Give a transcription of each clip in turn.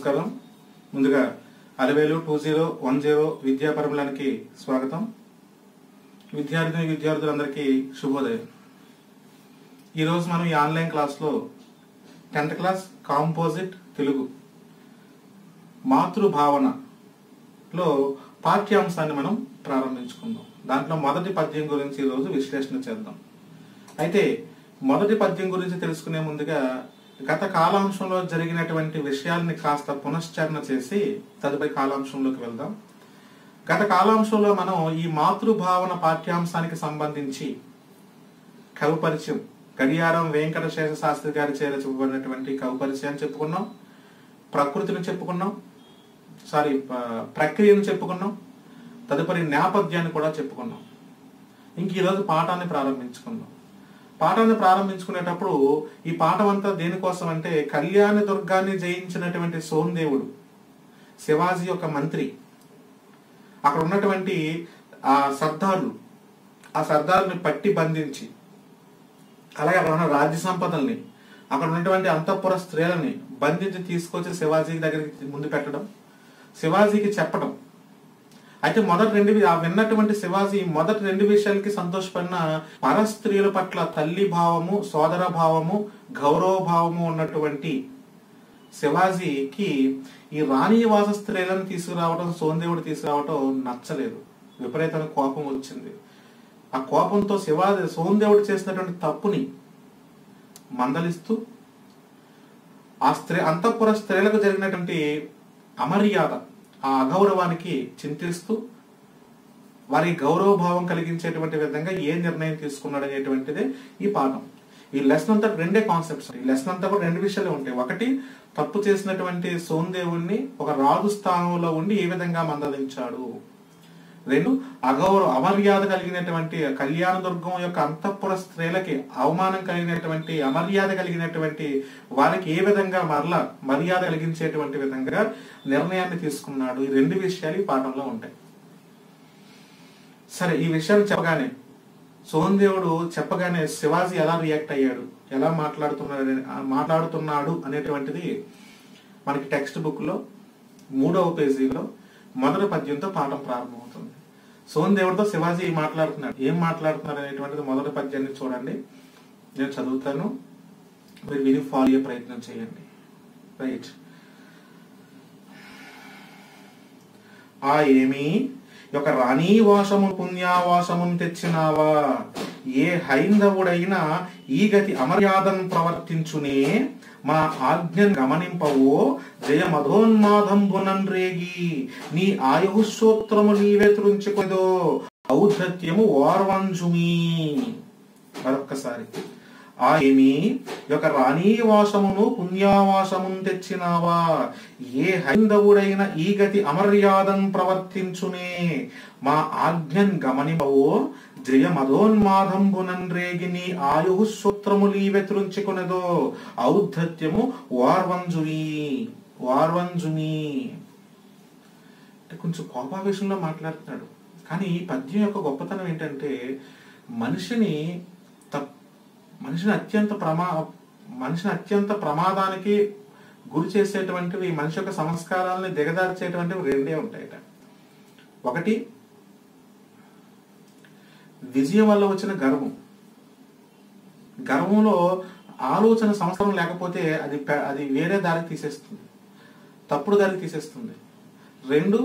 నమస్కారం. ముందుగా అలవేలు 2010 విద్యా పరిమళానికి స్వాగతం. విద్యార్థులందరికీ శుభోదయం. ఈరోజు మనం ఈ ఆన్లైన్ క్లాస్లో 10th క్లాస్ కాంపోజిట్ తెలుగు మాతృభావనలో పాఠ్యాంశాన్ని మనం ప్రారంభించుకుందాం. దాంట్లో మొదటి పద్యం గురించి ఈరోజు విశ్లేషణ చేద్దాం. అయితే మొదటి పద్యం గురించి తెలుసుకునే ముందుగా గత కాలాంశంలో జరిగినటువంటి విషయాల్ని కాస్త పునశ్చరణ చేసి తదుపరి కాలాంశంలోకి వెళ్దాం. గత కాలాంశంలో మనం ఈ మాతృభావన పాఠ్యాంశానికి సంబంధించి కవి పరిచయం గడియారం వెంకట శేష శాస్త్రి గారి చేత చెప్పబడినటువంటి కవి పరిచయాన్ని చెప్పుకున్నాం, ప్రకృతిని చెప్పుకున్నాం, ప్రక్రియను చెప్పుకున్నాం, తదుపరి నేపథ్యాన్ని కూడా చెప్పుకున్నాం. ఇంక ఈరోజు పాఠాన్ని ప్రారంభించుకుందాం. పాఠాన్ని ప్రారంభించుకునేటప్పుడు ఈ పాఠం అంతా దేనికోసం అంటే కళ్యాణ దుర్గాన్ని జయించినటువంటి సోమదేవుడు శివాజీ యొక్క మంత్రి, అక్కడ ఉన్నటువంటి ఆ సర్దార్ని పట్టి బంధించి, అలాగే అక్కడ ఉన్న రాజ్య సంపదల్ని, అక్కడ ఉన్నటువంటి అంతఃపుర స్త్రీలని బంధించి తీసుకొచ్చి శివాజీ దగ్గరికి ముందు పెట్టడం, శివాజీకి చెప్పడం. అయితే విన్నటువంటి శివాజీ మొదటి రెండు విషయాలకి సంతోషపడిన పరస్త్రీల పట్ల తల్లి భావము, సోదర భావము, గౌరవ భావము ఉన్నటువంటి శివాజీకి ఈ రాణీవాస స్త్రీలను తీసుకురావడం, సోమదేవుడు తీసుకురావడం నచ్చలేదు. విపరీతమైన కోపం వచ్చింది. ఆ కోపంతో సోమదేవుడు చేసినటువంటి తప్పుని మందలిస్తూ అంతఃపుర స్త్రీలకు జరిగినటువంటి అమర్యాద, ఆ అగౌరవానికి చింతిస్తూ వారి గౌరవ భావం కలిగించేటువంటి విధంగా ఏ నిర్ణయం తీసుకున్నాడు అనేటువంటిదే ఈ పాఠం. ఈ లెసన్ అంతా రెండే కాన్సెప్ట్స్. ఈ లెసన్ అంతా కూడా రెండు విషయాలు ఉంటాయి. ఒకటి, తప్పు చేసినటువంటి సోమదేవుణ్ణి ఒక రాజు స్థానంలో ఉండి ఏ విధంగా మందలించాడు. రెండు, అమర్యాద కలిగినటువంటి కళ్యాణ దుర్గం యొక్క అంతఃపుర స్త్రీలకి అవమానం కలిగినటువంటి, అమర్యాద కలిగినటువంటి వారికి ఏ విధంగా మర్యాద కలిగించేటువంటి విధంగా నిర్ణయాన్ని తీసుకున్నాడు. ఈ రెండు విషయాలు ఈ పాఠంలో ఉంటాయి. సరే, ఈ విషయాలు సోమదేవుడు చెప్పగానే శివాజీ ఎలా రియాక్ట్ అయ్యాడు, ఎలా మాట్లాడుతున్నాడు అనేటువంటిది మనకి టెక్స్ట్ బుక్ లో 3వ పేజీలో మొదటి పద్యంతో పాఠం ప్రారంభమవుతుంది. సోమదేవుడితో శివాజీ మాట్లాడుతున్నాడు. ఏం మాట్లాడుతున్నాడు అనేటువంటిది మొదటి పద్యాన్ని చూడండి. నేను చదువుతాను, మీరు విని ఫాలో అయ్యే ప్రయత్నం చేయండి. రైట్. ఏమి యొక్క రాణీవాసము పుణ్యావాసమును తెచ్చినావా, ఏ హైందవుడైనా ఈ గతి అమర్యాదను ప్రవర్తించునే, మా ఆజ్ఞను గమనింపవో జయ మధోన్మాదంబునన్ రేగి, నీ ఆయుఃసూత్రము నీవే త్రుంచుకొదో ఔద్ధత్యము ఓర్వంజుమి. మరొక్కసారి, ఏమి యొక్క రాణీవాసమును పుణ్యావాసమును తెచ్చినావా, ఏ హైందవుడైన ఈ గతి అమర్యాదన్ ప్రవర్తించునే, మా ఆజ్ఞన్ గమనింపవో జయ మధోన్మాదంబునన్ రేగి, నీ ఆయుఃసూత్రము నీవే త్రుంచుకొనదో ఔద్ధత్యము ఓర్వంజుమి. అంటే కొంచెం కోపావేశంలో మాట్లాడుతున్నాడు. కానీ ఈ పద్యం యొక్క గొప్పతనం ఏంటంటే మనిషిని అత్యంత ప్రమాదానికి గురి చేసేటువంటివి, మనిషి యొక్క సంస్కారాలని దిగదార్చేటువంటివి రెండే ఉంటాయట. ఒకటి, విజయం వల్ల వచ్చిన గర్వంలో ఆలోచన సంస్కారం లేకపోతే అది వేరే దారికి తీసేస్తుంది, తప్పుడు దారికి తీసేస్తుంది. రెండు,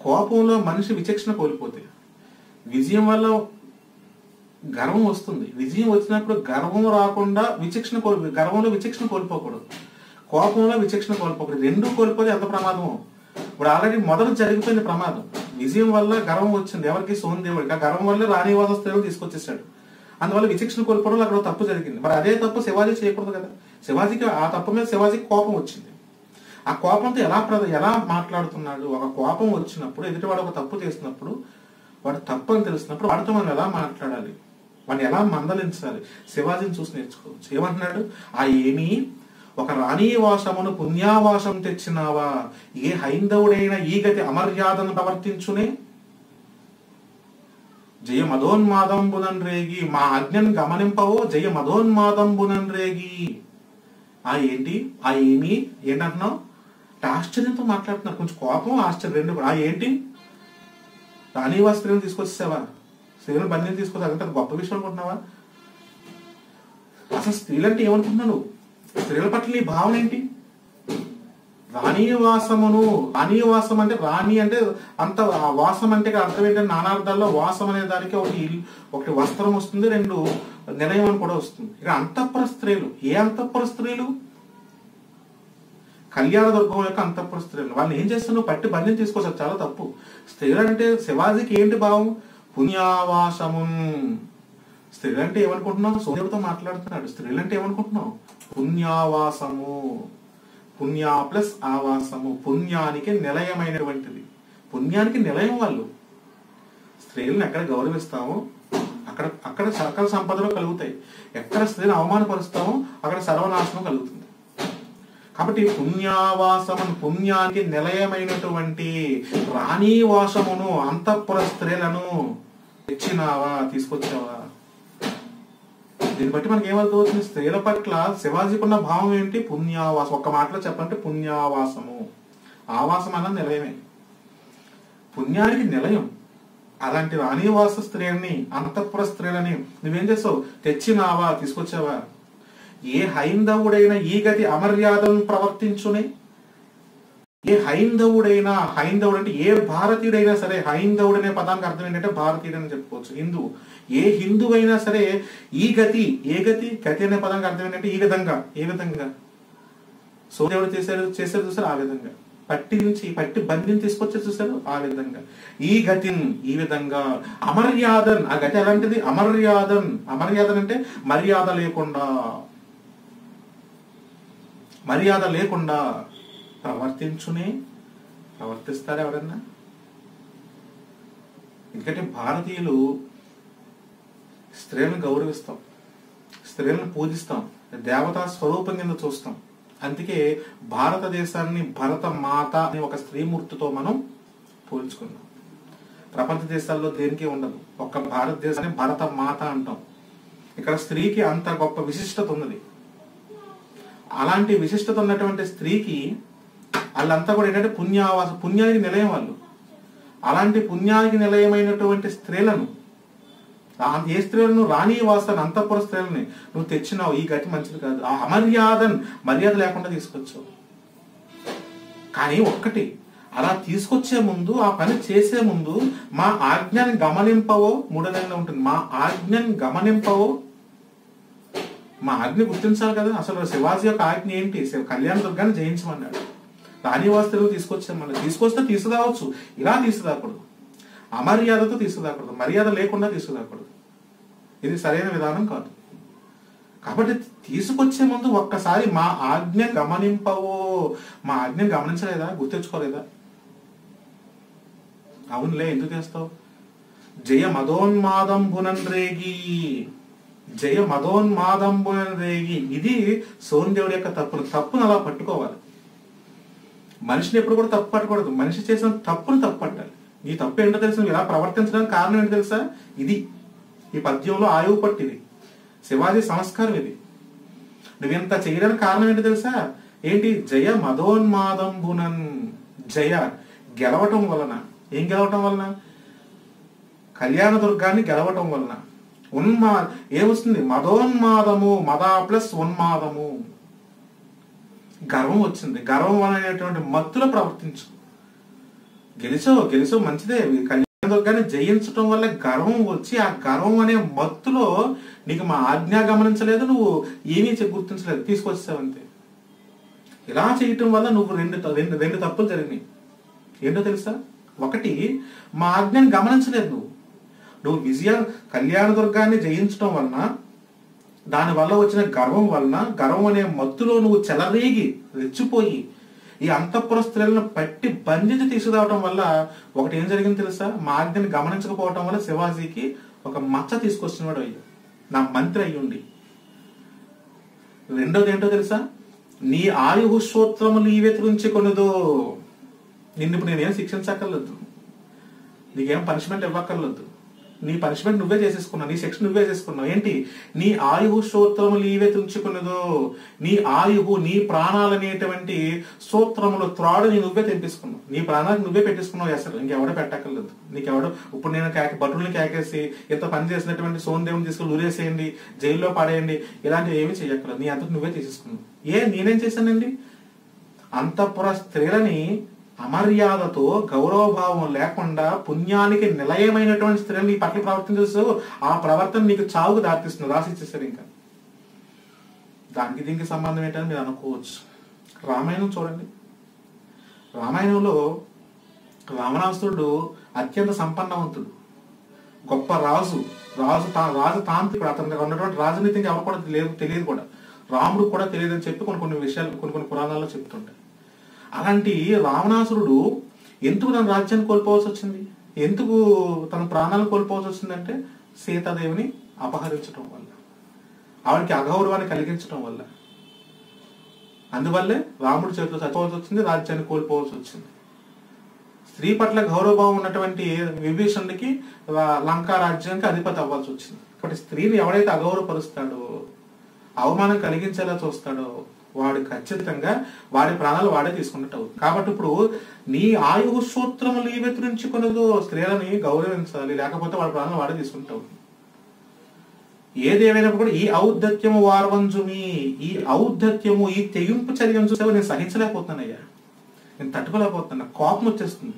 కోపంలో మనిషి విచక్షణ కోల్పోతే. విజయం గర్వం వస్తుంది. విజయం వచ్చినప్పుడు గర్వం రాకుండా గర్వంలో విచక్షణ కోల్పోకూడదు, కోపంలో విచక్షణ కోల్పోకూడదు. రెండూ కోల్పోతే ఎంత ప్రమాదమో. ఇప్పుడు ఆల్రెడీ మొదలు జరిగిపోయింది ప్రమాదం. విజయం వల్ల గర్వం వచ్చింది ఎవరికి? సోమదేవుడికి. ఆ గర్వం వల్ల రాణీవాస స్త్రీలను తీసుకొచ్చేసాడు. అందువల్ల విచక్షణ కోల్పోవడం అక్కడ తప్పు జరిగింది. మరి అదే తప్పు శివాజీ చేయకూడదు కదా. ఆ తప్పు మీద శివాజీకి కోపం వచ్చింది. ఆ కోపంతో ఎలా మాట్లాడుతున్నాడు? ఒక కోపం వచ్చినప్పుడు, ఎదుటివాడు ఒక తప్పు చేసినప్పుడు, వాడు తప్పు అని తెలిసినప్పుడు వాడితో మనం ఎలా మాట్లాడాలి, వాడిని ఎలా మందలించాలి, శివాజీని చూసి నేర్చుకోవచ్చు. ఏమంటున్నాడు? ఏమి ఒక రాణీవాసమును పుణ్యావాసం తెచ్చినావా, ఏ హైందవుడైన ఈ గతి అమర్యాదను ప్రవర్తించునే, జయ మధోన్మాదంబునన్ రేగి, మా ఆజ్ఞను గమనింపవో జయ మధోన్మాదంబునన్ రేగి. ఏంటి? ఏమి ఏంటంటున్నావు? ఆశ్చర్యంతో మాట్లాడుతున్నారు, కొంచెం కోపం ఆశ్చర్యం రెండు కూడా. ఏంటి రాణివా స్త్రీలను తీసుకొచ్చేసావా, స్త్రీలను బంధిని తీసుకొచ్చి అదంతా గొప్ప విషయం అనుకుంటున్నావా? అసలు స్త్రీలంటే ఏమనుకుంటున్నావు నువ్వు? స్త్రీల పట్ల నీ భావన ఏంటి? రాణీవాసమును, రాణీవాసం అంటే రాణి అంటే అంత వాసం అంటే అర్థం ఏంటంటే నానార్థాల్లో వాసం అనే దానికి ఒకటి వస్త్రం వస్తుంది, రెండు నిలయం అని కూడా వస్తుంది. ఇక అంతఃపుర స్త్రీలు, ఏ అంతఃపుర స్త్రీలు? కళ్యాణ దుర్గం యొక్క అంతఃపుర స్త్రీలు. వాళ్ళని ఏం చేస్తున్నావు? పట్టి బంధిని తీసుకొచ్చారు, చాలా తప్పు. స్త్రీలు అంటే శివాజీకి ఏంటి భావం? పుణ్యావాసము. స్త్రీలు అంటే ఏమనుకుంటున్నావు? సోదరుడితో మాట్లాడుతున్నాడు. స్త్రీలు అంటే ఏమనుకుంటున్నావు? పుణ్యావాసము. పుణ్య ప్లస్ ఆవాసము, పుణ్యానికి నిలయమైనటువంటిది. పుణ్యానికి నిలయం వాళ్ళు. స్త్రీలను ఎక్కడ గౌరవిస్తామో అక్కడ అక్కడ సకల సంపదలు కలుగుతాయి. ఎక్కడ స్త్రీని అవమానపరుస్తామో అక్కడ సర్వనాశనం కలుగుతుంది. కాబట్టి పుణ్యావాసమును, పుణ్యానికి నిలయమైనటువంటి రాణీవాసమును, అంతఃపుర స్త్రీలను తెచ్చినావా, తీసుకొచ్చావా? దీన్ని బట్టి మనకి ఏమవుతుంది? స్త్రీల పట్ల శివాజీకి ఉన్న భావం ఏంటి? పుణ్యావాసం. ఒక్క మాటలో చెప్పాలంటే పుణ్యావాసము. ఆవాసం అన్న నిలయమే, పుణ్యానికి నిలయం. అలాంటి రాణీవాస స్త్రీలని, అంతఃపుర స్త్రీలని నువ్వేం చేస్తావు? తెచ్చినావా, తీసుకొచ్చావా? ఏ హైందవుడైనా ఈ గతి అమర్యాదను ప్రవర్తించునే. ఏ హైందవుడైనా, హైందవుడు అంటే ఏ భారతీయుడైనా సరే, హైందవుడు అనే పదానికి అర్థం ఏంటంటే భారతీయుడని చెప్పుకోవచ్చు, హిందువు. ఏ హిందువైనా సరే ఈ గతి, ఏ గతి, గతి అనే పదానికి అర్థం ఏంటంటే ఈ విధంగా. ఏ విధంగా? సోదేవుడు చేశారు చూసారు, ఆ విధంగా. పట్టి బంధిని తీసుకొచ్చారు చూసారు, ఆ విధంగా. ఈ గతిని, ఈ విధంగా. అమర్యాదన్, ఆ గతి ఎలాంటిది? అమర్యాదన్. అమర్యాదన్ అంటే మర్యాద లేకుండా, మర్యాద లేకుండా ప్రవర్తించునే. ప్రవర్తిస్తారు ఎవరన్నా? ఎందుకంటే భారతీయులు స్త్రీలను గౌరవిస్తాం, స్త్రీలను పూజిస్తాం, దేవతా స్వరూపం కింద చూస్తాం. అందుకే భారతదేశాన్ని భరత మాత అనే ఒక స్త్రీమూర్తితో మనం పోల్చుకున్నాం. ప్రపంచ దేశాల్లో దేనికి ఉండదు, ఒక్క భారతదేశాన్ని భరత మాత అంటాం. ఇక్కడ స్త్రీకి అంత గొప్ప విశిష్టత ఉన్నది. అలాంటి విశిష్టత ఉన్నటువంటి స్త్రీకి వాళ్ళంతా కూడా ఏంటంటే పుణ్యావాస, పుణ్యానికి నిలయం వాళ్ళు. అలాంటి పుణ్యానికి నిలయమైనటువంటి స్త్రీలను, ఏ స్త్రీలను? రాణీవాసాన్ని, అంతఃపుర స్త్రీలని నువ్వు తెచ్చినావు. ఈ గతి మంచిది కాదు. ఆ అమర్యాదను, మర్యాద లేకుండా తీసుకొచ్చావు. కానీ ఒక్కటి, అలా తీసుకొచ్చే ముందు, ఆ పని చేసే ముందు మా ఆజ్ఞని గమనింపవో, మూడో లైన్లో ఉంటుంది, మా ఆజ్ఞని గమనింపవో. మా ఆజ్ఞ గుర్తించాలి కదా. అసలు శివాజీ యొక్క ఆజ్ఞ ఏంటి? కళ్యాణ దుర్గాన్ని జయించమన్నాడు. రాణివాస్తులు తీసుకొచ్చామన్నాడు. తీసుకొస్తే తీసుకురావచ్చు, ఇలా తీసుకురాకూడదు. అమర్యాదతో తీసుకురాకూడదు, మర్యాద లేకుండా తీసుకురాకూడదు. ఇది సరైన విధానం కాదు. కాబట్టి తీసుకొచ్చే ముందు ఒక్కసారి మా ఆజ్ఞ గమనింపవో. మా ఆజ్ఞను గమనించలేదా? గుర్తించుకోలేదా? అవునులే, ఎందుకు చేస్తావు? జయ మదోన్మాదంబునన్ రేగి, జయ మదోన్మాదంబునన్ రేగి. ఇది సోమదేవుడి యొక్క తప్పును అలా పట్టుకోవాలి. మనిషిని ఎప్పుడు కూడా తప్పు పట్టకూడదు. మనిషి చేసిన తప్పును తప్పు పట్టాలి. నీ తప్పు ఏంటో తెలుసు, ఇలా ప్రవర్తించడానికి కారణం ఏంటో తెలుసా? ఇది ఈ పద్యంలో ఆయువు పట్టిది, శివాజీ సంస్కారం ఇది. నువ్వెంత చేయడానికి కారణం ఏంటో తెలుసా? ఏంటి? జయ మదోన్మాదంబునన్. జయ, గెలవటం వలన. ఏం గెలవటం వలన? కళ్యాణ దుర్గాన్ని గెలవటం వలన. ఏమొస్తుంది? మదోన్మాదము, మద ప్లస్ ఉన్మాదము, గర్వం వచ్చింది. గర్వం అనేటువంటి మత్తులో ప్రవర్తించు. గెలిచో మంచిదే. కళ్యాణ దుర్గాన్ని జయించటం వల్ల గర్వం వచ్చి, ఆ గర్వం అనే మత్తులో నీకు మా ఆజ్ఞ గమనించలేదు, నువ్వు ఏమీ గుర్తించలేదు, తీసుకొచ్చావంతే. ఇలా చేయటం వల్ల నువ్వు రెండు తప్పులు జరిగినాయి. ఏంటో తెలుసా? ఒకటి, మా ఆజ్ఞని గమనించలేదు నువ్వు కళ్యాణ దుర్గాన్ని జయించడం వలన, దాని వల్ల వచ్చిన గర్వం వలన, గర్వం అనే మత్తులో నువ్వు చెలరేగి రెచ్చిపోయి ఈ అంతఃపుర స్త్రీలను పట్టి బంధించి తీసుకురావడం వల్ల ఒకటి ఏం జరిగింది తెలుసా? మా ఆజ్ఞని గమనించకపోవటం వల్ల శివాజీకి ఒక మచ్చ తీసుకొచ్చినవాడు అయ్యో, నా మంత్రి అయ్యుండి. రెండోది ఏంటో తెలుసా? నీ ఆయుషోత్రము నీవే త్రుంచుకొనుదో. నిన్ను ఇప్పుడు నేనేం శిక్షించక్కర్లేదు, నీకేం పనిష్మెంట్ ఇవ్వక్కర్లేదు. నీ పనిష్మెంట్ నువ్వే చేసేసుకున్నావు, నీ శిక్ష నువ్వే చేసుకున్నావు. ఏంటి? నీ ఆయువు సూత్రములు ఇవే తుంచుకున్నదో, నీ ఆయువు, నీ ప్రాణాలు అనేటువంటి సూత్రములు, త్రాడుని నువ్వే తెంపేసుకున్నావు, నీ ప్రాణాలకు నువ్వే పెట్టేసుకున్నావు. అసలు ఇంకెవడో పెట్టక్కర్లేదు నీకెవడో. ఇప్పుడు నేను భటుల్ని కేకేసి ఇంత పని చేసినటువంటి సోమదేవుని తీసుకుని ఊరేసేయండి, జైల్లో పడేయండి, ఇలాంటివి ఏమీ చేయక్కర్లేదు. నీ అంతకు నువ్వే చేసేసుకున్నావు. నేనేం చేశానండి? అంతఃపుర స్త్రీలని అమర్యాదతో, గౌరవభావం లేకుండా, పుణ్యానికి నిలయమైనటువంటి స్త్రీలు నీ పట్ల ప్రవర్తించు, ఆ ప్రవర్తన నీకు చావుకు దారితీస్తుంది. రాసిచ్చేసారు. ఇంకా దానికి దీనికి సంబంధం ఏంటని మీరు అనుకోవచ్చు. రామాయణం చూడండి. రామాయణంలో రావణాసురుడు అత్యంత సంపన్నవంతుడు, గొప్ప రాజు, రాజతాంత్రికుడు. అతనికి ఉన్నటువంటి రాజనీతి ఎవరు కూడా తెలియదు కూడా, రాముడు కూడా తెలియదని చెప్పి కొన్ని విషయాలు కొన్ని పురాణాల్లో చెప్తుంటాయి. అలాంటి రావణాసురుడు ఎందుకు తన రాజ్యాన్ని కోల్పోవాల్సి వచ్చింది? ఎందుకు తన ప్రాణాలు కోల్పోవాల్సి వచ్చిందంటే సీతాదేవిని అపహరించడం వల్ల, ఆవిడకి అగౌరవాన్ని కలిగించడం వల్ల. అందువల్లే రాముడి చేతిలో చచ్చిపోవాల్సి వచ్చింది, రాజ్యాన్ని కోల్పోవాల్సి వచ్చింది. స్త్రీ పట్ల గౌరవభావం ఉన్నటువంటి విభీషణుడికి లంకా రాజ్యానికి అధిపతి అవ్వాల్సి వచ్చింది. కాబట్టి స్త్రీని ఎవడైతే అగౌరవపరుస్తాడో, అవమానం కలిగించేలా చూస్తాడో, వాడు ఖచ్చితంగా వాడి ప్రాణాలు వాడే తీసుకున్నట్టు అవుతుంది. కాబట్టి ఇప్పుడు నీ ఆయువు సూత్రములు ఇవే తుంచుకున్నదో, స్త్రీలని గౌరవించాలి, లేకపోతే వాడి ప్రాణాలు వాడే తీసుకుంటూ అవుతుంది. ఏదేమైనప్పుడు కూడా ఈ ఔద్ధత్యము వార్వంజుమి, ఈ ఔద్ధత్యము, ఈ తెగింపు చర్యను చూసావు నేను సహించలేకపోతున్నానయ్యా, నేను తట్టుకోలేకపోతున్నా, కోపం వచ్చేస్తుంది.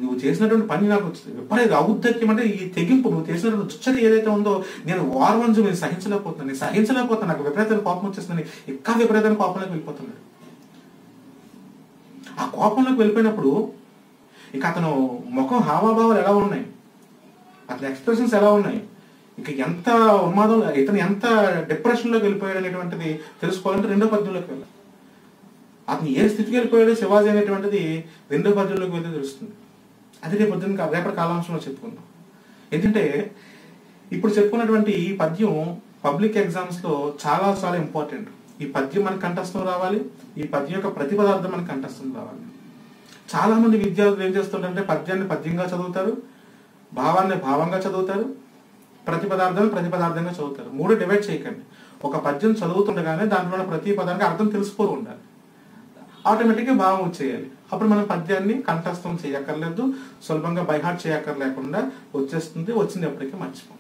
నువ్వు చేసినటువంటి పని నాకు విపరీత ఔద్ధత్యం అంటే ఈ తెగింపు, నువ్వు చేసినటువంటి దుశ్చర్య ఏదైతే ఉందో, నేను వార్వంజు నేను సహించలేకపోతున్నా, నాకు విపరీతమైన కోపం వచ్చేస్తుంది, ఇంకా విపరీతమైన కోపంలోకి వెళ్ళిపోతున్నాడు. ఆ కోపంలోకి వెళ్ళిపోయినప్పుడు ఇక అతను ముఖం హావాభావాలు ఎలా ఉన్నాయి, అతని ఎక్స్ప్రెషన్స్ ఎలా ఉన్నాయి, ఇక ఎంత ఉన్మాదం, ఇతను ఎంత డిప్రెషన్ లోకి వెళ్ళిపోయాడు అనేటువంటిది తెలుసుకోవాలంటే 2వ పద్యంలోకి వెళ్ళాలి. అతను ఏ స్థితికి వెళ్ళిపోయాడు శివాజీ అనేటువంటిది 2వ పద్యంలోకి వెళ్తే తెలుస్తుంది. అది రేపటి కాలాంశంలో చెప్పుకుందాం. ఎందుకంటే ఇప్పుడు చెప్పుకున్నటువంటి ఈ పద్యం పబ్లిక్ ఎగ్జామ్స్ లో చాలా చాలా ఇంపార్టెంట్. ఈ పద్యం మనకి కంఠస్థం రావాలి, ఈ పద్యం యొక్క ప్రతిపదార్థం మనకి కంఠస్థం రావాలి. చాలా మంది విద్యార్థులు ఏం చేస్తుంటారంటే పద్యాన్ని పద్యంగా చదువుతారు, భావాన్ని భావంగా చదువుతారు, ప్రతిపదార్థంగా చదువుతారు. 3 డివైడ్ చేయకండి. ఒక పద్యం చదువుతుండగానే దాంట్లో ప్రతి పదానికి అర్థం తెలిసిపోతూ ఉండాలి, ఆటోమేటిక్గా భావం వచ్చేయాలి. అప్పుడు మనం పద్యాన్ని కంఠస్థం చేయక్కర్లేదు, సులభంగా బైహార్ట్ చేయక్కర్లేకుండా వచ్చేస్తుంది, వచ్చింది ఎప్పటికీ మర్చిపో.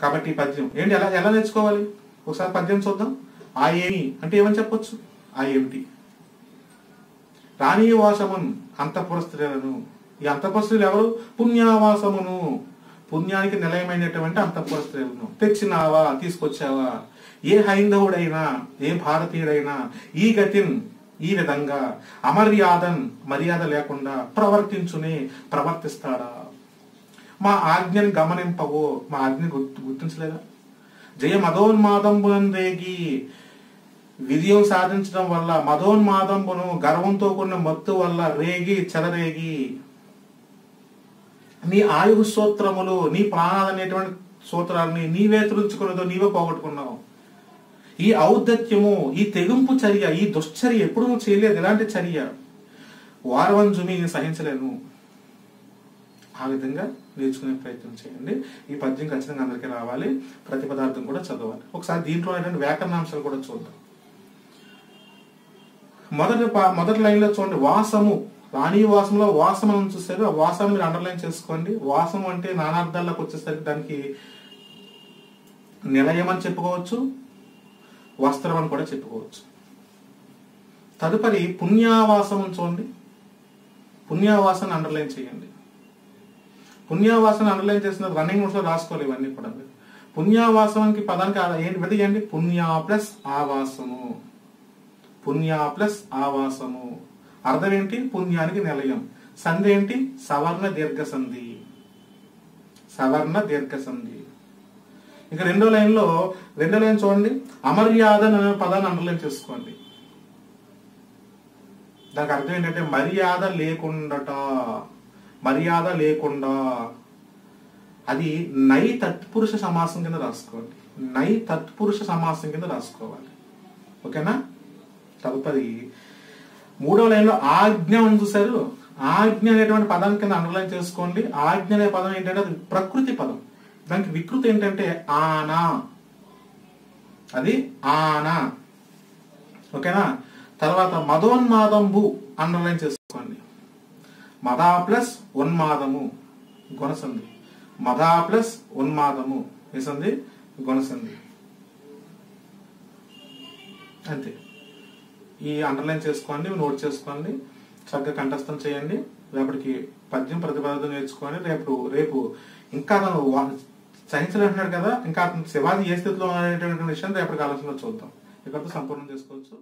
కాబట్టి ఈ పద్యం ఏంటి, ఎలా నేర్చుకోవాలి? ఒకసారి పద్యం చూద్దాం. ఆ ఏమి అంటే ఏమని చెప్పొచ్చు? ఆ ఏమిటి? రాణీవాసమున్ అంతఃపుర స్త్రీలను. ఈ అంతఃపుర స్త్రీలు ఎవరు? పుణ్యావాసమును, పుణ్యానికి నిలయమైనటువంటి అంతఃపుర స్త్రీలను తెచ్చినావా, తీసుకొచ్చావా? ఏ హైందవుడైనా, ఏ భారతీయుడైనా ఈ గతిన్, ఈ విధంగా అమర్యాదన్, మర్యాద లేకుండా ప్రవర్తిస్తాడా? మా ఆజ్ఞని గమనింపవో, మా ఆజ్ఞని గుర్తించలేదా? జయ మదోన్మాదంబులను రేగి, విజయం సాధించడం వల్ల మదోన్మాదంబును, గర్వంతో కూడిన మత్తు వల్ల రేగి చెలరేగి, నీ ఆయువు సూత్రములు, నీ ప్రాణాలు అనేటువంటి సూత్రాలని నీవే తులుచుకున్నదో నీవే పోగొట్టుకున్నావు. ఈ ఔద్ధత్యము, ఈ తెగింపు చర్య, ఈ దుశ్చర్య ఎప్పుడు నువ్వు చేయలేదు. ఇలాంటి చర్య వారవంజుమి సహించలేను. ఆ విధంగా నేర్చుకునే ప్రయత్నం చేయండి. ఈ పద్యం ఖచ్చితంగా అందరికీ రావాలి, ప్రతి పదార్థం కూడా చదవాలి. ఒకసారి దీంట్లో వ్యాకరణాంశాలు కూడా చూద్దాం. మొదటి లైన్ లో చూడండి, వాసము. రాణి వాసంలో వాసం అని చూస్తారు. ఆ వాసాన్ని మీరు అండర్లైన్ చేసుకోండి. వాసం అంటే నానార్థాల్లోకి వచ్చేసరికి దానికి నిలయం అని చెప్పుకోవచ్చు, వస్త్రం అని కూడా చెప్పుకోవచ్చు. తదుపరి పుణ్యావాసం అని చూడండి. పుణ్యావాసాన్ని అండర్లైన్ చేయండి. పుణ్యావాసాన్ని అండర్లైన్ చేసిన రన్నింగ్ నోట్స్ లో రాసుకోవాలి ఇవన్నీ కూడా. పుణ్యావాసానికి పదానికి ఏంటి వెతికండి? పుణ్యా ప్లస్ ఆవాసము, పుణ్యా ప్లస్ ఆవాసము. అర్థం ఏంటి? పుణ్యానికి నిలయం. సంధి ఏంటి? సవర్ణ దీర్ఘ సంధి, సవర్ణ దీర్ఘ సంధి. ఇక రెండో లైన్ చూడండి, అమర్యాద అనే పదాన్ని అండర్లైన్ చేసుకోండి. దానికి అర్థం ఏంటంటే మర్యాద లేకుండా. అది నై తత్పురుష సమాసం కింద రాసుకోండి. నై తత్పురుష సమాసం కింద రాసుకోవాలి. ఓకేనా? తదుపరి 3వ లైన్లో ఆజ్ఞ అని చూసారు. ఆజ్ఞ అనేటువంటి పదం కింద అండర్లైన్ చేసుకోండి. ఆజ్ఞ అనే పదం ఏంటంటే అది ప్రకృతి పదం. దానికి వికృతి ఏంటంటే ఆనా, అది ఆనా. ఓకేనా? తర్వాత మదోన్మాదంబు అండర్లైన్ చేసుకోండి. మదా ప్లస్ ఉన్మాదము గుణసంధి. మదా ప్లస్ ఉన్మాదము వేసంది గుణసంధి. అంతే. ఈ అండర్లైన్ చేసుకోండి, నోట్ చేసుకోండి, చక్కగా కంఠస్థం చేయండి. రేపటికి పద్యం ప్రతిపాదన నేర్చుకోండి. రేపు ఇంకా అతను సహించలేంటున్నాడు కదా, ఇంకా అతను శివాజీ ఏ స్థితిలో అనేటువంటి విషయం రేపటికి ఆలోచనలో చూద్దాం. ఇక్కడితో సంపూర్ణం చేసుకోవచ్చు.